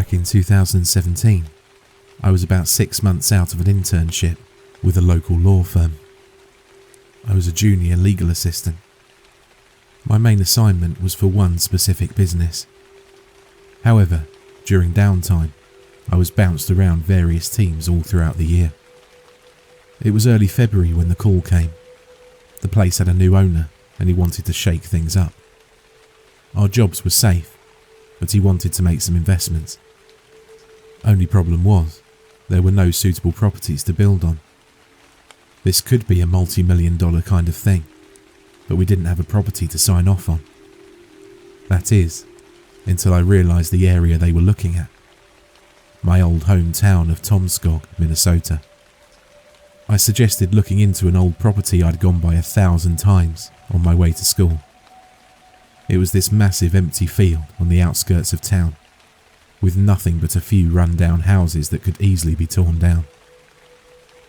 Back in 2017, I was about 6 months out of an internship with a local law firm. I was a junior legal assistant. My main assignment was for one specific business. However, during downtime, I was bounced around various teams all throughout the year. It was early February when the call came. The place had a new owner and he wanted to shake things up. Our jobs were safe, but he wanted to make some investments. Only problem was, there were no suitable properties to build on. This could be a multi-million-dollar kind of thing, but we didn't have a property to sign off on. That is, until I realised the area they were looking at. My old hometown of Tomskog, Minnesota. I suggested looking into an old property I'd gone by 1,000 times on my way to school. It was this massive empty field on the outskirts of town, with nothing but a few run-down houses that could easily be torn down.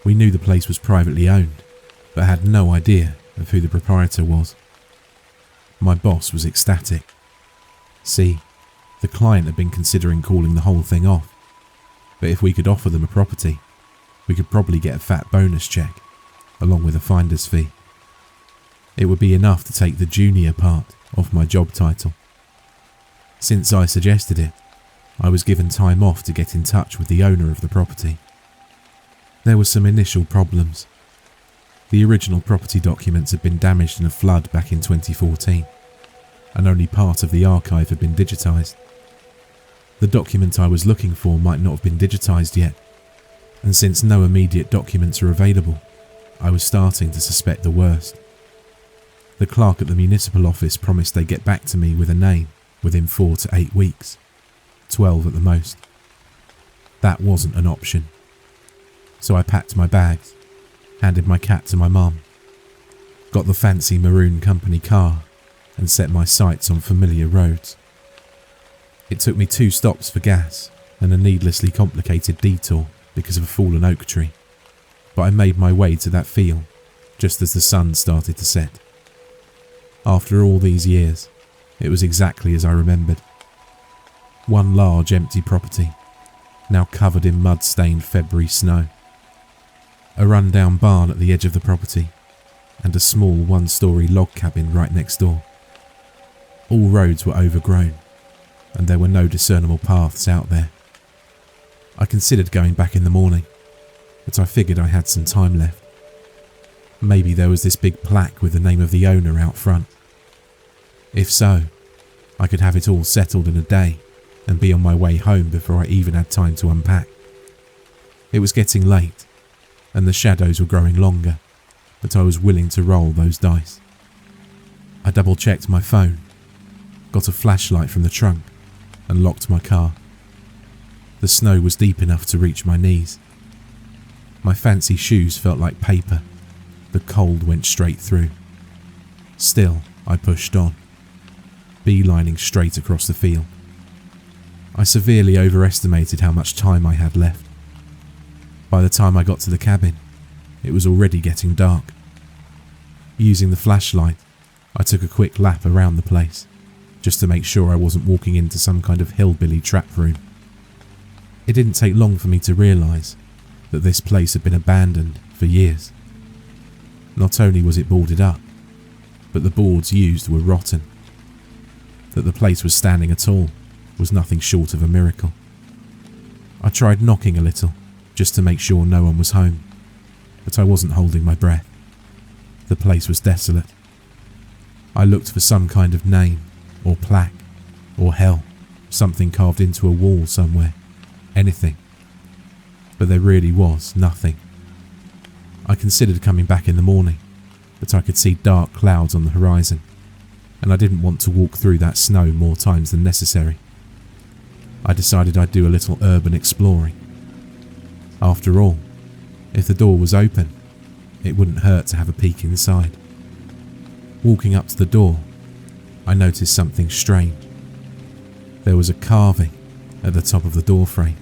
We knew the place was privately owned, but had no idea of who the proprietor was. My boss was ecstatic. See, the client had been considering calling the whole thing off, but if we could offer them a property, we could probably get a fat bonus check, along with a finder's fee. It would be enough to take the junior part off my job title. Since I suggested it, I was given time off to get in touch with the owner of the property. There were some initial problems. The original property documents had been damaged in a flood back in 2014, and only part of the archive had been digitised. The document I was looking for might not have been digitised yet, and since no immediate documents are available, I was starting to suspect the worst. The clerk at the municipal office promised they'd get back to me with a name within 4 to 8 weeks, 12 at the most. That wasn't an option. So I packed my bags, handed my cat to my mum, got the fancy maroon company car, and set my sights on familiar roads. It took me 2 stops for gas and a needlessly complicated detour because of a fallen oak tree, but I made my way to that field just as the sun started to set. After all these years, it was exactly as I remembered. One large empty property, now covered in mud-stained February snow. A run-down barn at the edge of the property, and a small 1-storey log cabin right next door. All roads were overgrown, and there were no discernible paths out there. I considered going back in the morning, but I figured I had some time left. Maybe there was this big plaque with the name of the owner out front. If so, I could have it all settled in a day and be on my way home before I even had time to unpack. It was getting late, and the shadows were growing longer, but I was willing to roll those dice. I double-checked my phone, got a flashlight from the trunk, and locked my car. The snow was deep enough to reach my knees. My fancy shoes felt like paper. The cold went straight through. Still, I pushed on, beelining straight across the field. I severely overestimated how much time I had left. By the time I got to the cabin, it was already getting dark. Using the flashlight, I took a quick lap around the place, just to make sure I wasn't walking into some kind of hillbilly trap room. It didn't take long for me to realise that this place had been abandoned for years. Not only was it boarded up, but the boards used were rotten. That the place was standing at all was nothing short of a miracle. I tried knocking a little, just to make sure no one was home, but I wasn't holding my breath. The place was desolate. I looked for some kind of name, or plaque, or hell, something carved into a wall somewhere, anything. But there really was nothing. I considered coming back in the morning, but I could see dark clouds on the horizon, and I didn't want to walk through that snow more times than necessary. I decided I'd do a little urban exploring. After all, if the door was open, it wouldn't hurt to have a peek inside. Walking up to the door, I noticed something strange. There was a carving at the top of the doorframe.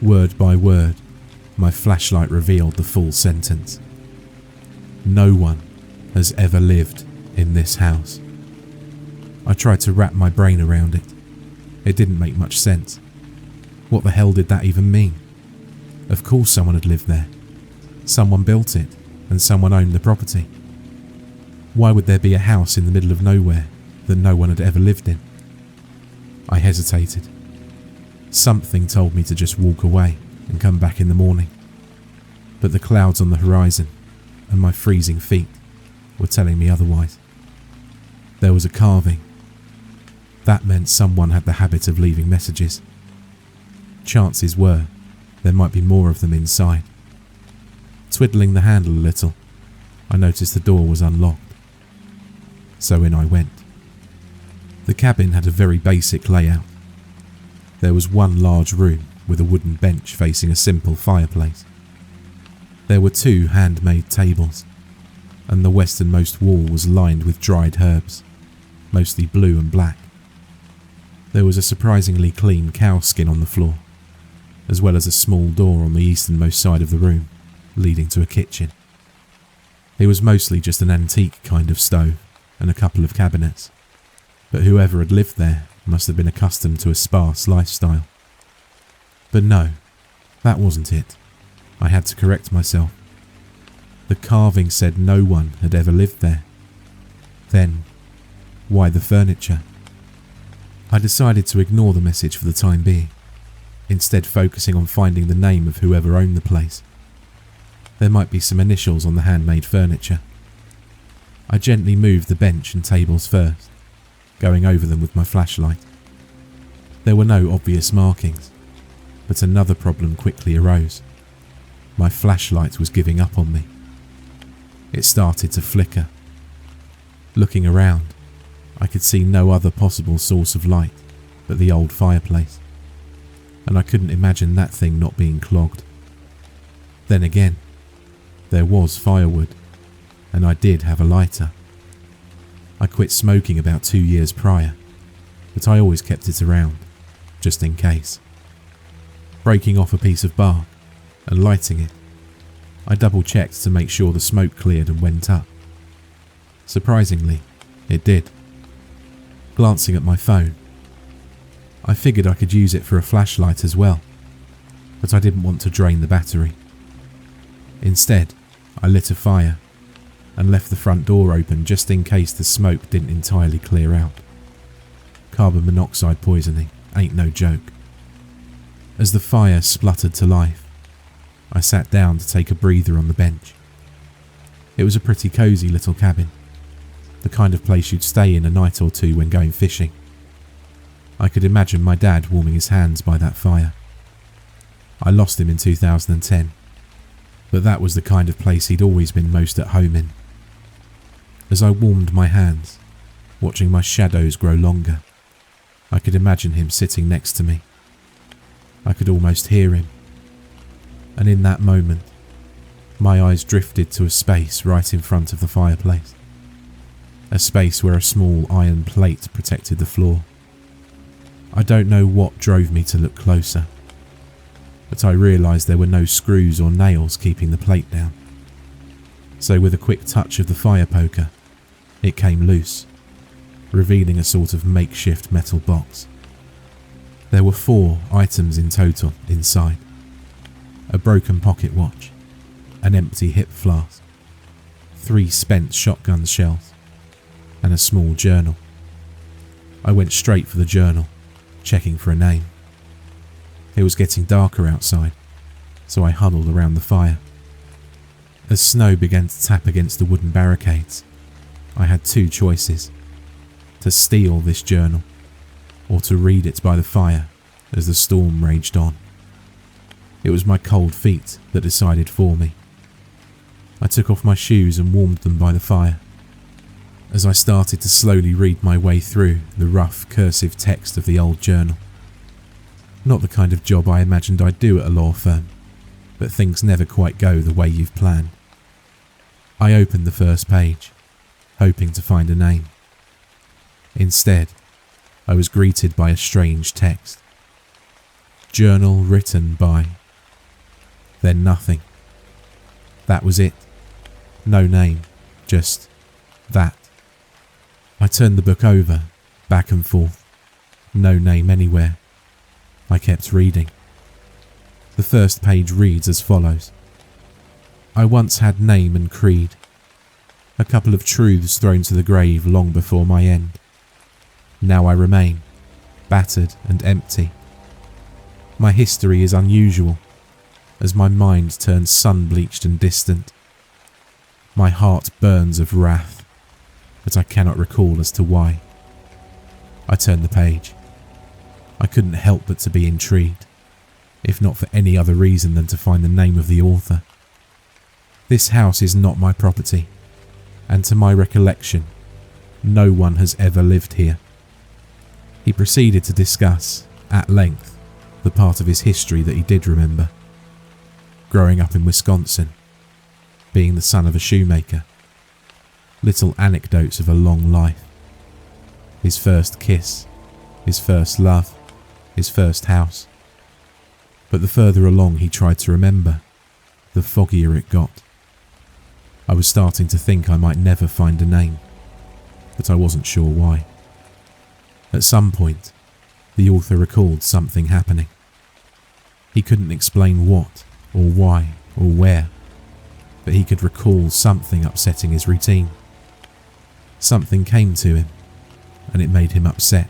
Word by word, my flashlight revealed the full sentence. No one has ever lived in this house. I tried to wrap my brain around it. It didn't make much sense, What the hell did that even mean? Of course someone had lived there. Someone built it, and someone owned the property. Why would there be a house in the middle of nowhere that no one had ever lived in? I hesitated. Something told me to just walk away and come back in the morning. But the clouds on the horizon and my freezing feet were telling me otherwise. There was a carving. That meant someone had the habit of leaving messages. Chances were there might be more of them inside. Twiddling the handle a little, I noticed the door was unlocked. So in I went. The cabin had a very basic layout. There was one large room with a wooden bench facing a simple fireplace. There were 2 handmade tables, and the westernmost wall was lined with dried herbs, mostly blue and black. There was a surprisingly clean cow skin on the floor, as well as a small door on the easternmost side of the room, leading to a kitchen. It was mostly just an antique kind of stove and a couple of cabinets, but whoever had lived there must have been accustomed to a sparse lifestyle. But no, that wasn't it. I had to correct myself. The carving said no one had ever lived there. Then, why the furniture? I decided to ignore the message for the time being, instead focusing on finding the name of whoever owned the place. There might be some initials on the handmade furniture. I gently moved the bench and tables first, going over them with my flashlight. There were no obvious markings, but another problem quickly arose. My flashlight was giving up on me. It started to flicker. Looking around, I could see no other possible source of light but the old fireplace, and I couldn't imagine that thing not being clogged. Then again, there was firewood, and I did have a lighter. I quit smoking about 2 years prior, but I always kept it around, just in case. Breaking off a piece of bark and lighting it, I double-checked to make sure the smoke cleared and went up. Surprisingly, it did. Glancing at my phone, I figured I could use it for a flashlight as well, but I didn't want to drain the battery. Instead, I lit a fire and left the front door open just in case the smoke didn't entirely clear out. Carbon monoxide poisoning ain't no joke. As the fire spluttered to life, I sat down to take a breather on the bench. It was a pretty cosy little cabin, the kind of place you'd stay in a night or two when going fishing. I could imagine my dad warming his hands by that fire. I lost him in 2010, but that was the kind of place he'd always been most at home in. As I warmed my hands, watching my shadows grow longer, I could imagine him sitting next to me. I could almost hear him. And in that moment, my eyes drifted to a space right in front of the fireplace. A space where a small iron plate protected the floor. I don't know what drove me to look closer, but I realised there were no screws or nails keeping the plate down. So with a quick touch of the fire poker, it came loose, revealing a sort of makeshift metal box. There were 4 items in total inside. A broken pocket watch, an empty hip flask, 3 spent shotgun shells, and a small journal. I went straight for the journal, checking for a name. It was getting darker outside, so I huddled around the fire. As snow began to tap against the wooden barricades, I had 2 choices: to steal this journal, or to read it by the fire as the storm raged on. It was my cold feet that decided for me. I took off my shoes and warmed them by the fire. As I started to slowly read my way through the rough, cursive text of the old journal. Not the kind of job I imagined I'd do at a law firm, but things never quite go the way you've planned. I opened the first page, hoping to find a name. Instead, I was greeted by a strange text. Journal written by... Then nothing. That was it. No name, just that. I turned the book over, back and forth. No name anywhere. I kept reading. The first page reads as follows. I once had name and creed, a couple of truths thrown to the grave long before my end. Now I remain, battered and empty. My history is unusual, as my mind turns sun-bleached and distant. My heart burns of wrath, but I cannot recall as to why. I turn the page. I couldn't help but to be intrigued, if not for any other reason than to find the name of the author. This house is not my property, and to my recollection, no one has ever lived here. He proceeded to discuss, at length, the part of his history that he did remember. Growing up in Wisconsin, being the son of a shoemaker, little anecdotes of a long life. His first kiss, his first love, his first house. But the further along he tried to remember, the foggier it got. I was starting to think I might never find a name, but I wasn't sure why. At some point, the author recalled something happening. He couldn't explain what, or why, or where, but he could recall something upsetting his routine. Something came to him, and it made him upset.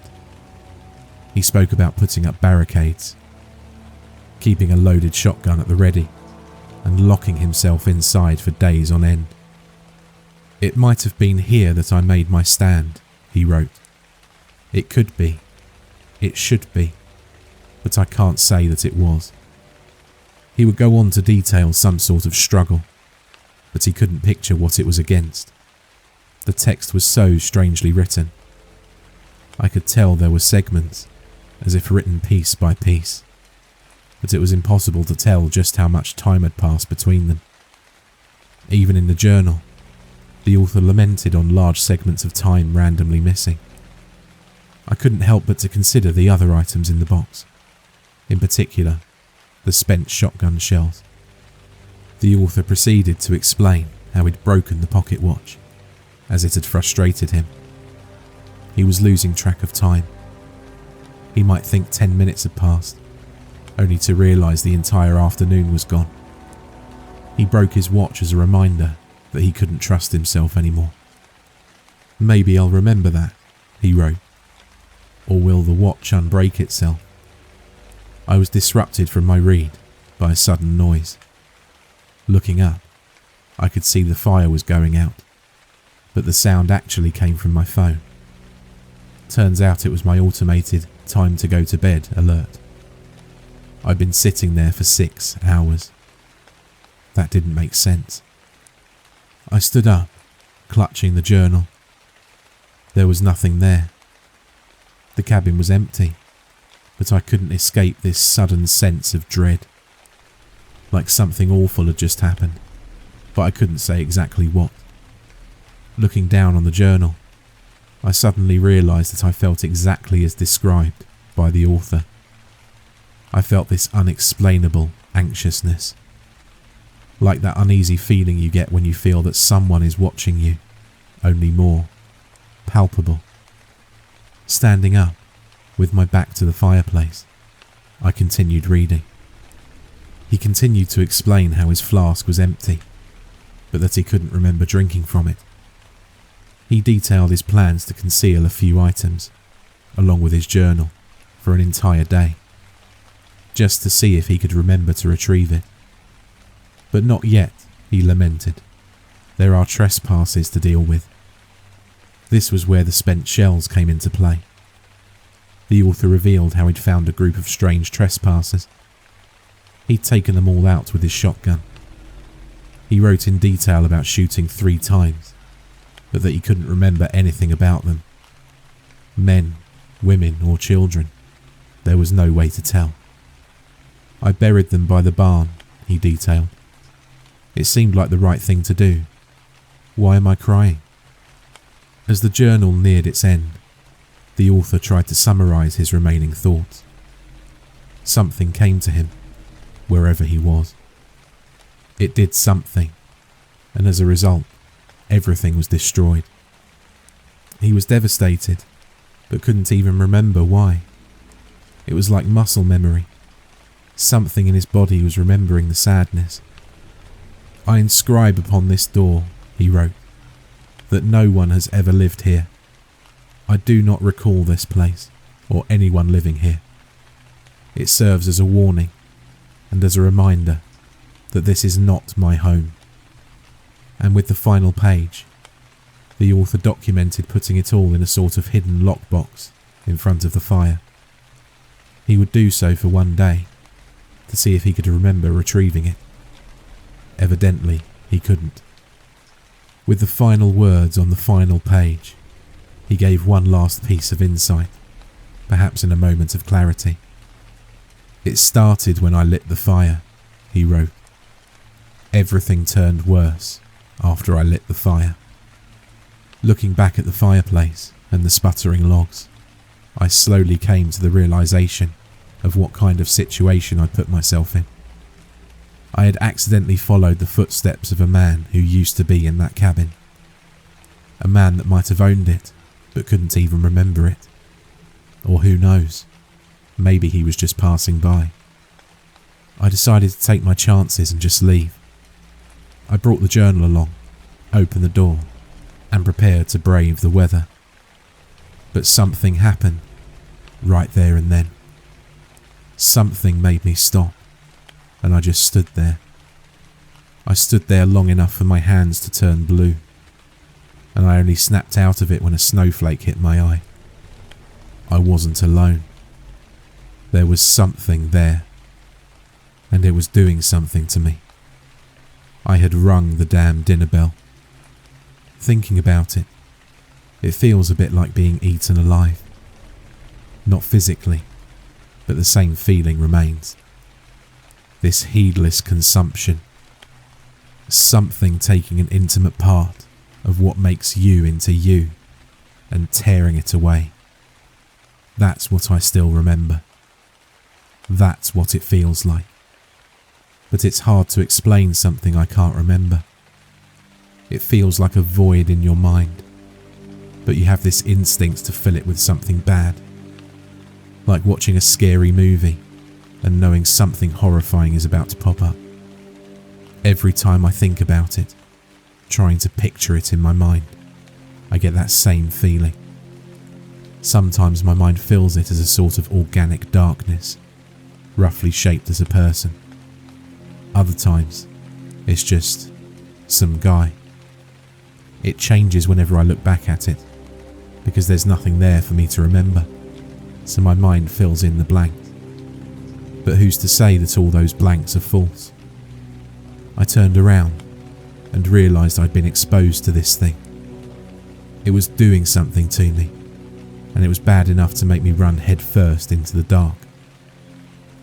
He spoke about putting up barricades, keeping a loaded shotgun at the ready, and locking himself inside for days on end. It might have been here that I made my stand, he wrote. It could be. It should be. But I can't say that it was. He would go on to detail some sort of struggle, but he couldn't picture what it was against. The text was so strangely written. I could tell there were segments, as if written piece by piece, but it was impossible to tell just how much time had passed between them. Even in the journal, the author lamented on large segments of time randomly missing. I couldn't help but to consider the other items in the box, in particular, the spent shotgun shells. The author proceeded to explain how he'd broken the pocket watch, as it had frustrated him. He was losing track of time. He might think 10 minutes had passed, only to realise the entire afternoon was gone. He broke his watch as a reminder that he couldn't trust himself anymore. Maybe I'll remember that, he wrote. Or will the watch unbreak itself? I was disrupted from my read by a sudden noise. Looking up, I could see the fire was going out, but the sound actually came from my phone. Turns out it was my automated time to go to bed alert. I'd been sitting there for 6 hours. That didn't make sense. I stood up, clutching the journal. There was nothing there. The cabin was empty, but I couldn't escape this sudden sense of dread. Like something awful had just happened, but I couldn't say exactly what. Looking down on the journal, I suddenly realised that I felt exactly as described by the author. I felt this unexplainable anxiousness, like that uneasy feeling you get when you feel that someone is watching you, only more palpable. Standing up, with my back to the fireplace, I continued reading. He continued to explain how his flask was empty, but that he couldn't remember drinking from it. He detailed his plans to conceal a few items, along with his journal, for an entire day, just to see if he could remember to retrieve it. But not yet, he lamented. There are trespasses to deal with. This was where the spent shells came into play. The author revealed how he'd found a group of strange trespassers. He'd taken them all out with his shotgun. He wrote in detail about shooting 3 times, but that he couldn't remember anything about them. Men, women or children, there was no way to tell. I buried them by the barn, he detailed. It seemed like the right thing to do. Why am I crying? As the journal neared its end, the author tried to summarise his remaining thoughts. Something came to him, wherever he was. It did something, and as a result, everything was destroyed. He was devastated, but couldn't even remember why. It was like muscle memory. Something in his body was remembering the sadness. "I inscribe upon this door," he wrote, "that no one has ever lived here. I do not recall this place or anyone living here. It serves as a warning and as a reminder that this is not my home." And with the final page, the author documented putting it all in a sort of hidden lockbox in front of the fire. He would do so for one day to see if he could remember retrieving it. Evidently, he couldn't. With the final words on the final page, he gave one last piece of insight, perhaps in a moment of clarity. "It started when I lit the fire," he wrote. "Everything turned worse after I lit the fire." Looking back at the fireplace and the sputtering logs, I slowly came to the realization of what kind of situation I'd put myself in. I had accidentally followed the footsteps of a man who used to be in that cabin. A man that might have owned it, but couldn't even remember it. Or who knows, maybe he was just passing by. I decided to take my chances and just leave. I brought the journal along, opened the door, and prepared to brave the weather. But something happened right there and then. Something made me stop, and I just stood there. I stood there long enough for my hands to turn blue, and I only snapped out of it when a snowflake hit my eye. I wasn't alone. There was something there, and it was doing something to me. I had rung the damn dinner bell. Thinking about it, it feels a bit like being eaten alive. Not physically, but the same feeling remains. This heedless consumption. Something taking an intimate part of what makes you into you and tearing it away. That's what I still remember. That's what it feels like. But it's hard to explain something I can't remember. It feels like a void in your mind, but you have this instinct to fill it with something bad. Like watching a scary movie and knowing something horrifying is about to pop up. Every time I think about it, trying to picture it in my mind, I get that same feeling. Sometimes my mind fills it as a sort of organic darkness, roughly shaped as a person. Other times, it's just some guy. It changes whenever I look back at it, because there's nothing there for me to remember, so my mind fills in the blanks. But who's to say that all those blanks are false? I turned around and realised I'd been exposed to this thing. It was doing something to me, and it was bad enough to make me run head first into the dark.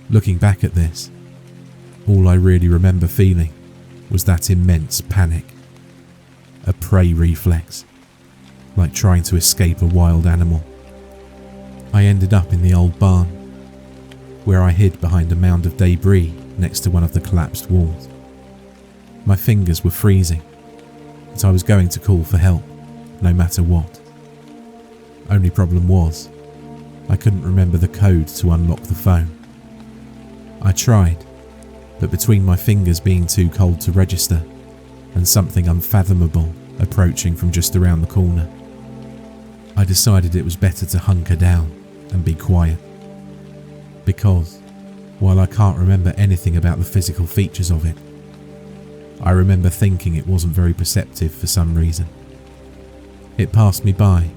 Looking back at this, all I really remember feeling was that immense panic. A prey reflex, like trying to escape a wild animal. I ended up in the old barn, where I hid behind a mound of debris next to one of the collapsed walls. My fingers were freezing, but I was going to call for help, no matter what. Only problem was, I couldn't remember the code to unlock the phone. I tried, but between my fingers being too cold to register and something unfathomable approaching from just around the corner, I decided it was better to hunker down and be quiet. Because, while I can't remember anything about the physical features of it, I remember thinking it wasn't very perceptive for some reason. It passed me by,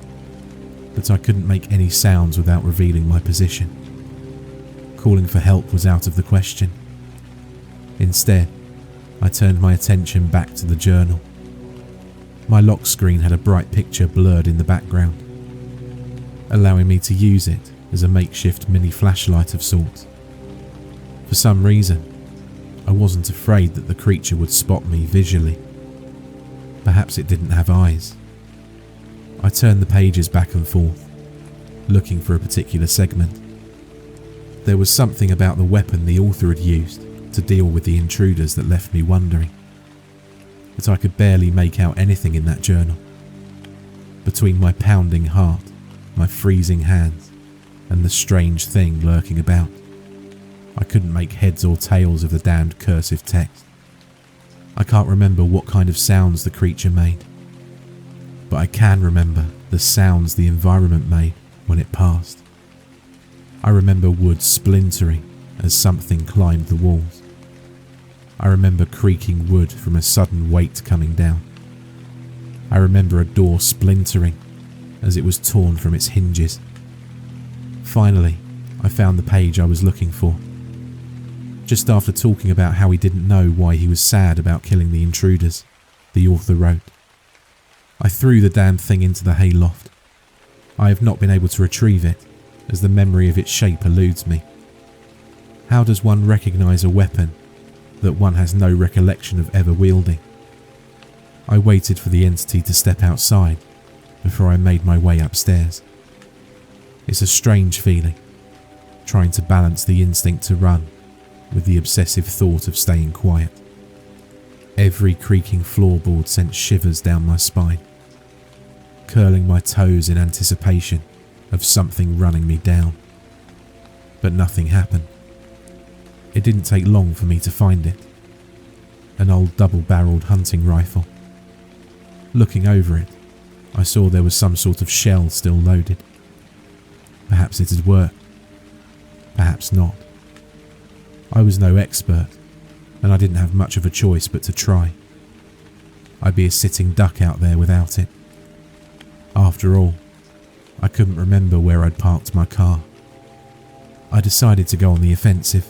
but I couldn't make any sounds without revealing my position. Calling for help was out of the question. Instead, I turned my attention back to the journal. My lock screen had a bright picture blurred in the background, allowing me to use it as a makeshift mini flashlight of sorts. For some reason, I wasn't afraid that the creature would spot me visually. Perhaps it didn't have eyes. I turned the pages back and forth, looking for a particular segment. There was something about the weapon the author had used to deal with the intruders that left me wondering. But I could barely make out anything in that journal. Between my pounding heart, my freezing hands, and the strange thing lurking about, I couldn't make heads or tails of the damned cursive text. I can't remember what kind of sounds the creature made, but I can remember the sounds the environment made when it passed. I remember wood splintering as something climbed the walls. I remember creaking wood from a sudden weight coming down. I remember a door splintering as it was torn from its hinges. Finally, I found the page I was looking for. Just after talking about how he didn't know why he was sad about killing the intruders, the author wrote, "I threw the damn thing into the hayloft. I have not been able to retrieve it, as the memory of its shape eludes me. How does one recognise a weapon that one has no recollection of ever wielding? I waited for the entity to step outside before I made my way upstairs. It's a strange feeling, trying to balance the instinct to run with the obsessive thought of staying quiet. Every creaking floorboard sent shivers down my spine, curling my toes in anticipation of something running me down. But nothing happened. It didn't take long for me to find it. An old double-barreled hunting rifle. Looking over it, I saw there was some sort of shell still loaded. Perhaps it had worked. Perhaps not. I was no expert, and I didn't have much of a choice but to try. I'd be a sitting duck out there without it. After all, I couldn't remember where I'd parked my car. I decided to go on the offensive.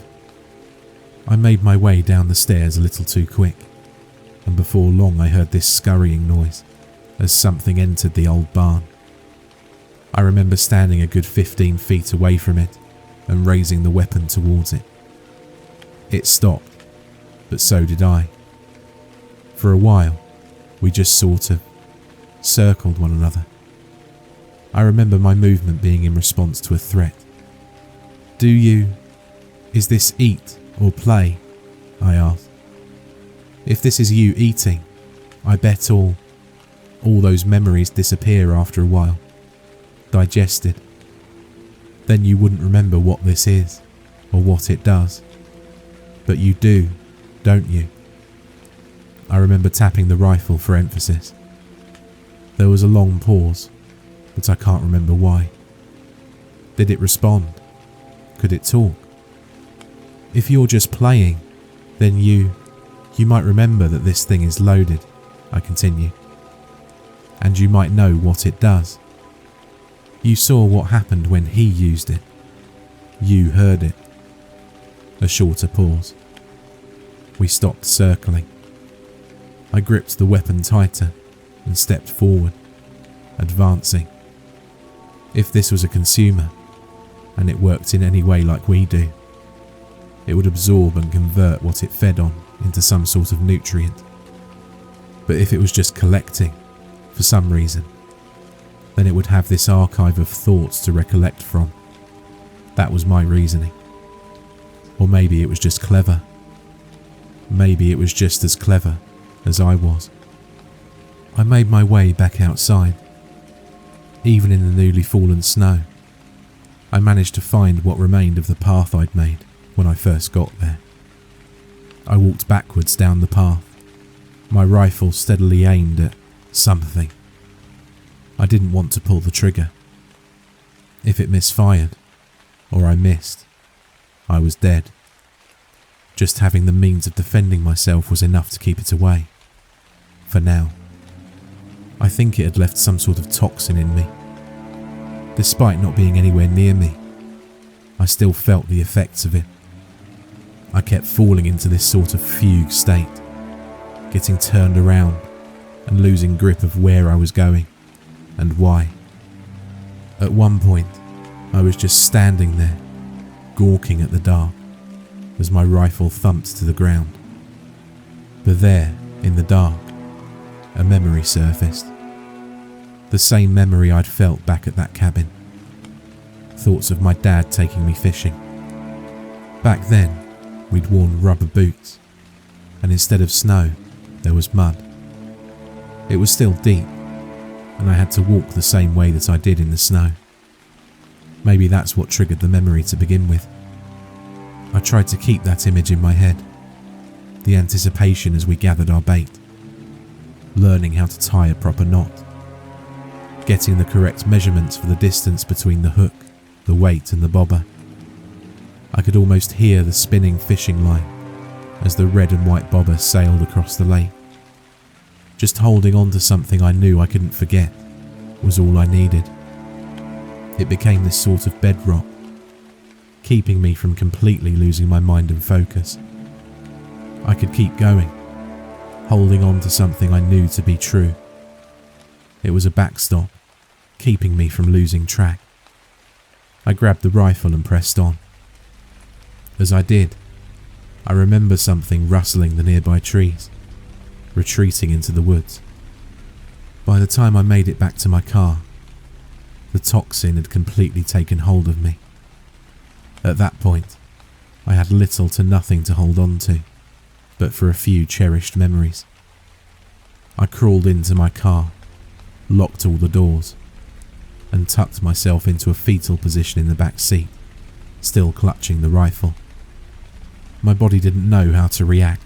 I made my way down the stairs a little too quick, and before long I heard this scurrying noise as something entered the old barn. I remember standing a good 15 feet away from it and raising the weapon towards it. It stopped, but so did I. For a while, we just sort of circled one another. I remember my movement being in response to a threat. Is this eat or play? I asked. If this is you eating, I bet all those memories disappear after a while, digested. Then you wouldn't remember what this is, or what it does. But you do, don't you? I remember tapping the rifle for emphasis. There was a long pause, but I can't remember why. Did it respond? Could it talk? If you're just playing, then you might remember that this thing is loaded, I continued. And you might know what it does. You saw what happened when he used it. You heard it. A shorter pause. We stopped circling. I gripped the weapon tighter and stepped forward, advancing. If this was a consumer, and it worked in any way like we do, it would absorb and convert what it fed on into some sort of nutrient. But if it was just collecting, for some reason, then it would have this archive of thoughts to recollect from. That was my reasoning. Or maybe it was just clever. Maybe it was just as clever as I was. I made my way back outside. Even in the newly fallen snow, I managed to find what remained of the path I'd made when I first got there. I walked backwards down the path, my rifle steadily aimed at something. I didn't want to pull the trigger. If it misfired, or I missed, I was dead. Just having the means of defending myself was enough to keep it away. For now. I think it had left some sort of toxin in me. Despite not being anywhere near me, I still felt the effects of it. I kept falling into this sort of fugue state, getting turned around and losing grip of where I was going and why. At one point, I was just standing there, gawking at the dark as my rifle thumped to the ground. But there, in the dark, a memory surfaced. The same memory I'd felt back at that cabin. Thoughts of my dad taking me fishing. Back then, we'd worn rubber boots, and instead of snow, there was mud. It was still deep, and I had to walk the same way that I did in the snow. Maybe that's what triggered the memory to begin with. I tried to keep that image in my head, the anticipation as we gathered our bait, learning how to tie a proper knot, getting the correct measurements for the distance between the hook, the weight and the bobber. I could almost hear the spinning fishing line as the red and white bobber sailed across the lake. Just holding on to something I knew I couldn't forget was all I needed. It became this sort of bedrock, keeping me from completely losing my mind and focus. I could keep going, holding on to something I knew to be true. It was a backstop, keeping me from losing track. I grabbed the rifle and pressed on. As I did, I remember something rustling the nearby trees, retreating into the woods. By the time I made it back to my car, the toxin had completely taken hold of me. At that point, I had little to nothing to hold on to, but for a few cherished memories. I crawled into my car, locked all the doors, and tucked myself into a fetal position in the back seat, still clutching the rifle. My body didn't know how to react.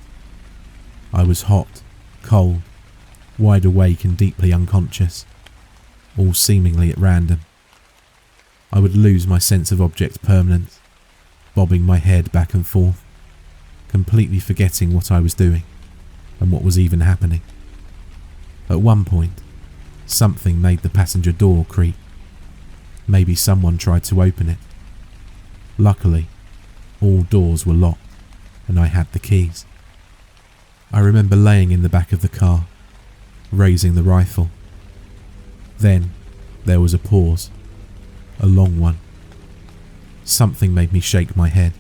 I was hot, cold, wide awake and deeply unconscious, all seemingly at random. I would lose my sense of object permanence, bobbing my head back and forth, completely forgetting what I was doing and what was even happening. At one point, something made the passenger door creak. Maybe someone tried to open it. Luckily, all doors were locked and I had the keys. I remember laying in the back of the car, raising the rifle. Then there was a pause, a long one. Something made me shake my head.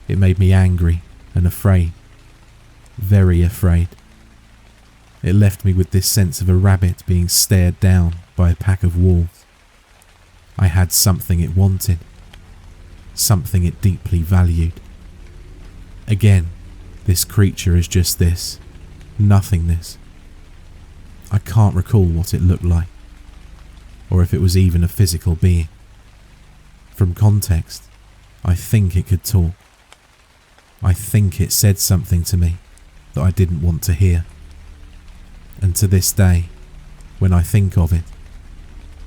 It made me angry and afraid, very afraid. It left me with this sense of a rabbit being stared down by a pack of wolves. I had something it wanted, something it deeply valued. Again, this creature is just this, nothingness. I can't recall what it looked like, or if it was even a physical being. From context, I think it could talk. I think it said something to me that I didn't want to hear. And to this day, when I think of it,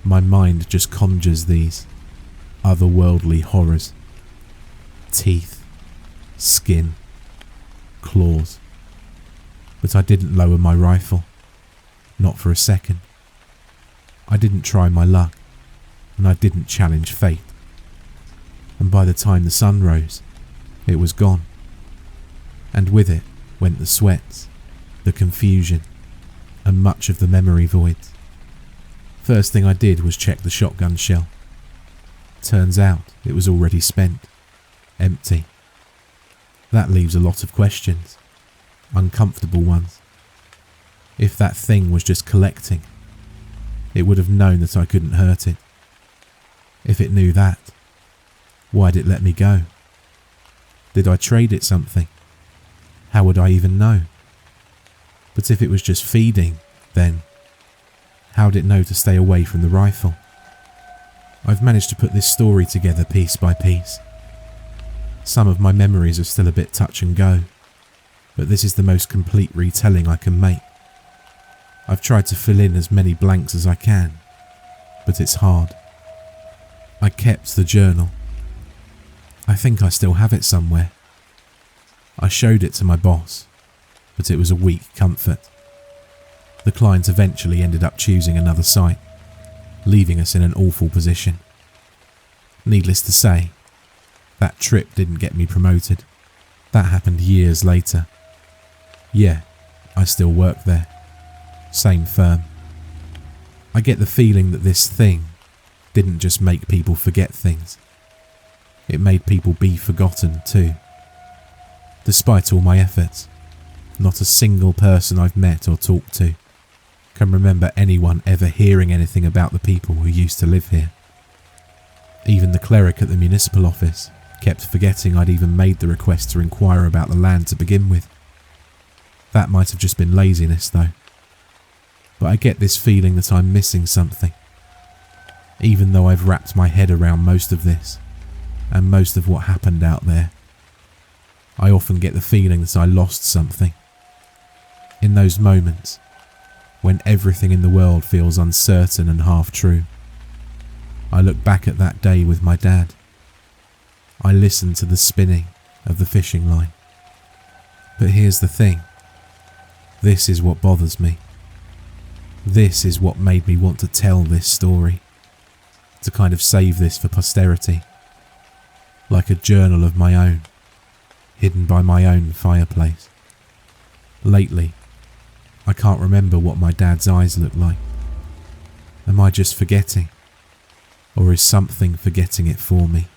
my mind just conjures these otherworldly horrors. Teeth, skin, claws. But I didn't lower my rifle, not for a second. I didn't try my luck, and I didn't challenge fate. And by the time the sun rose, it was gone. And with it went the sweats, the confusion, and much of the memory voids. First thing I did was check the shotgun shell. Turns out it was already spent, empty. That leaves a lot of questions, uncomfortable ones. If that thing was just collecting, it would have known that I couldn't hurt it. If it knew that, why'd it let me go? Did I trade it something? How would I even know? But if it was just feeding, then how'd it know to stay away from the rifle? I've managed to put this story together piece by piece. Some of my memories are still a bit touch and go, but this is the most complete retelling I can make. I've tried to fill in as many blanks as I can, but it's hard. I kept the journal. I think I still have it somewhere. I showed it to my boss, but it was a weak comfort. The client eventually ended up choosing another site, leaving us in an awful position. Needless to say, that trip didn't get me promoted. That happened years later. Yeah, I still work there. Same firm. I get the feeling that this thing didn't just make people forget things. It made people be forgotten too. Despite all my efforts, not a single person I've met or talked to can remember anyone ever hearing anything about the people who used to live here. Even the cleric at the municipal office kept forgetting I'd even made the request to inquire about the land to begin with. That might have just been laziness though. But I get this feeling that I'm missing something. Even though I've wrapped my head around most of this, and most of what happened out there I often get the feeling that I lost something. In those moments, when everything in the world feels uncertain and half true, I look back at that day with my dad. I listen to the spinning of the fishing line. But here's the thing. This is what bothers me. This is what made me want to tell this story. To kind of save this for posterity. Like a journal of my own, hidden by my own fireplace. Lately, I can't remember what my dad's eyes look like. Am I just forgetting? Or is something forgetting it for me?